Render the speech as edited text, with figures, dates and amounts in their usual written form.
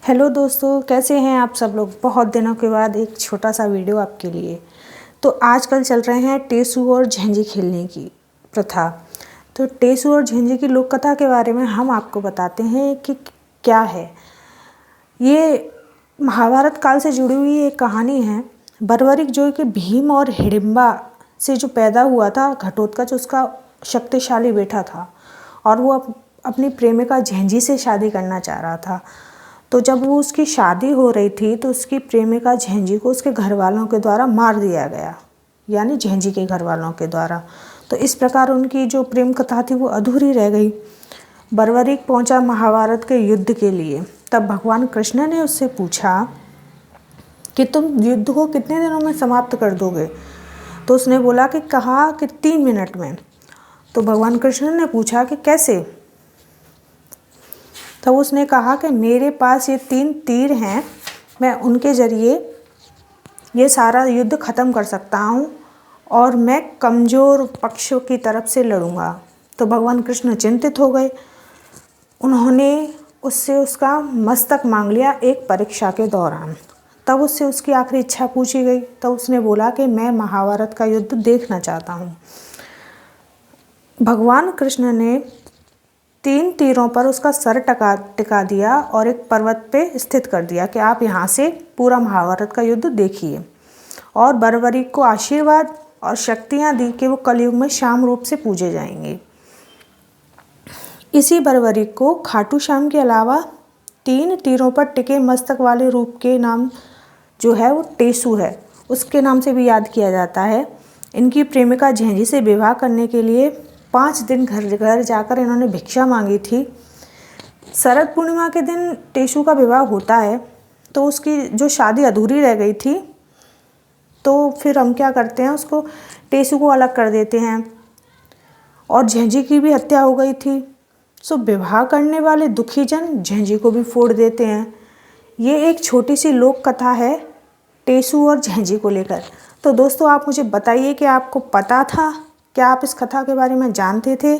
Hello दोस्तों, कैसे हैं आप सब लोग। बहुत दिनों के बाद एक छोटा सा वीडियो आपके लिए। तो आजकल चल रहे हैं टेसू और झेंझी खेलने की प्रथा। तो टेसू और झेंझी की लोक कथा के बारे में हम आपको बताते हैं कि क्या है ये। महाभारत काल से जुड़ी हुई एक कहानी है। बर्बरिक जो कि भीम और हिडिंबा से जो पैदा हुआ था, घटोत्कच उसका शक्तिशाली बेटा था और वो अपनी प्रेमिका झेंझी से शादी करना चाह रहा था। तो जब वो उसकी शादी हो रही थी तो उसकी प्रेमिका झेंझी को उसके घर वालों के द्वारा मार दिया गया, यानी झेंझी के घर वालों के द्वारा। तो इस प्रकार उनकी जो प्रेम कथा थी वो अधूरी रह गई। बर्बरिक पहुंचा महाभारत के युद्ध के लिए। तब भगवान कृष्ण ने उससे पूछा कि तुम युद्ध को कितने दिनों में समाप्त कर दोगे। तो उसने बोला कि 3 मिनट में। तो भगवान कृष्ण ने पूछा कि कैसे। तब उसने कहा कि मेरे पास ये 3 तीर हैं, मैं उनके ज़रिए ये सारा युद्ध ख़त्म कर सकता हूँ और मैं कमज़ोर पक्षों की तरफ से लड़ूंगा। तो भगवान कृष्ण चिंतित हो गए। उन्होंने उससे उसका मस्तक मांग लिया एक परीक्षा के दौरान। तब उससे उसकी आखिरी इच्छा पूछी गई। तब उसने बोला कि मैं महाभारत का युद्ध देखना चाहता हूँ। भगवान कृष्ण ने 3 तीरों पर उसका सर टिका दिया और एक पर्वत पे स्थित कर दिया कि आप यहाँ से पूरा महाभारत का युद्ध देखिए। और बर्बरिक को आशीर्वाद और शक्तियाँ दी कि वो कलयुग में श्याम रूप से पूजे जाएंगे। इसी बर्बरिक को खाटू श्याम के अलावा 3 तीरों पर टिके मस्तक वाले रूप के नाम जो है वो टेसू है, उसके नाम से भी याद किया जाता है। इनकी प्रेमिका झेंझी से विवाह करने के लिए 5 दिन घर घर जाकर इन्होंने भिक्षा मांगी थी। शरद पूर्णिमा के दिन टेसू का विवाह होता है। तो उसकी जो शादी अधूरी रह गई थी, तो फिर हम क्या करते हैं, उसको टेसू को अलग कर देते हैं। और झेंझी की भी हत्या हो गई थी। सो विवाह करने वाले दुखी जन झेंझी को भी फोड़ देते हैं। ये एक छोटी सी लोक कथा है टेसू और झेंझी को लेकर। तो दोस्तों, आप मुझे बताइए कि आपको पता था, क्या आप इस कथा के बारे में जानते थे।